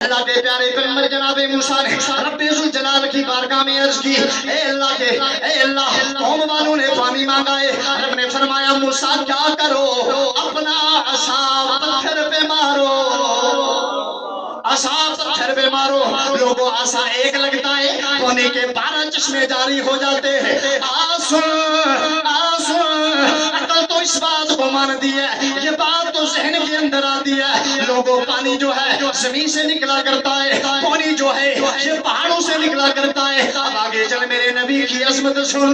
اللہ کے پیارے پیغمبر جناب موسیٰ نے رب ذوالجلال کی بارگاہ میں عرض کی، اے اللہ قوم والوں نے پانی مانگا ہے۔ رب نے فرمایا موسیٰ کیا کرو، اپنا عصا پتھر پہ مارو، عصا پتھر پہ مارو۔ لوگوں عصا ایک لگتا ہے پانی کے 12 چشمے جاری ہو جاتے ہیں۔ عقل تو اس بات کو مان دی ہے، یہ بات تو ذہن کے اندر آتی ہے، لوگوں پانی جو ہے زمین سے نکلا کرتا ہے، پانی جو ہے یہ پہاڑوں سے نکلا کرتا ہے۔ اب آگے چل میرے نبی کی عظمت سن،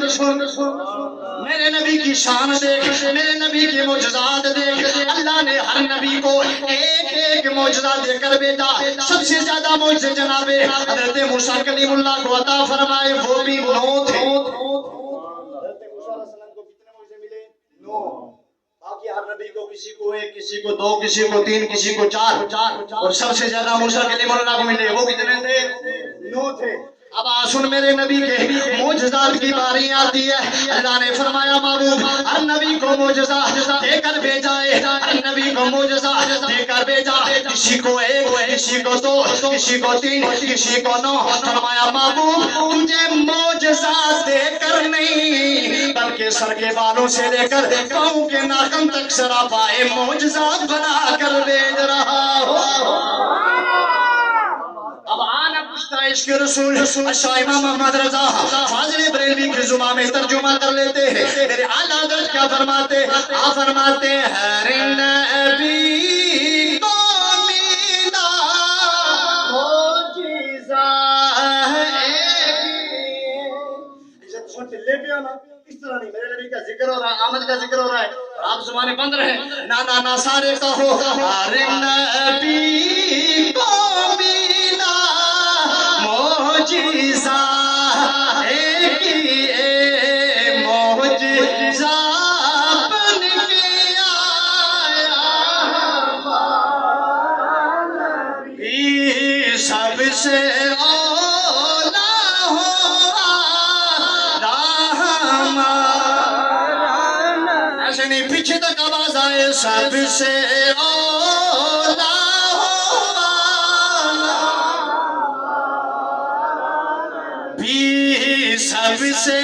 میرے نبی کی شان دیکھ، میرے نبی کے معجزات دیکھ۔ اللہ نے ہر نبی کو ایک ایک معجزہ دے کر بھیجا۔ سب سے زیادہ معجزے جناب حضرت موسیٰ کلیم اللہ کو عطا فرمائے، وہ بھی 9 تھے۔ باقی ہر نبی کو کسی کو 1، کسی کو 2، کسی کو 3، کسی کو 4، اور سب سے زیادہ موسیٰ کلیم اللہ کو ملے، وہ کتنے تھے؟ 9 تھے۔ اب سن میرے نبی کے معجزات کی باری آتی ہے۔ اللہ نے فرمایا محبوب ہر نبی کو معجزہ دے کر بھیجا ہے، ہر نبی کو معجزہ دے کر بھیجا، کسی کو 1، کسی کو 2، کسی کو 3، کسی کو 9۔ فرمایا محبوب تجھے معجزہ دے کر نہیں بلکہ سر کے بالوں سے لے کر پاؤں کے ناخن تک سراپائے معجزہ بنا کر بھیج رہا ہوں۔ اب آنا پوچھتا ہے عشق رسول، شاہ امام محمد رضا فاضل بریلوی کی زبان میں ترجمہ کر لیتے ہیں۔ میرے اعلیٰ حضرت کیا فرماتے ہیں؟ آپ فرماتے ہیں ہر نبی کو ملا معجزہ لے پیا نا اس طرح نہیں، میرے نبی کا ذکر ہو رہا ہے، آمد کا ذکر ہو رہا ہے، آپ زبانیں بند رہے، نا سارے کہو ہر نبی کو ملا معجزہ ایک ہی معجزہ بن کے آیا نبی سب سے اولا ہوا ایسے نہیں پیچھے تک آواز آئے، سب سے اولا بھی سب سے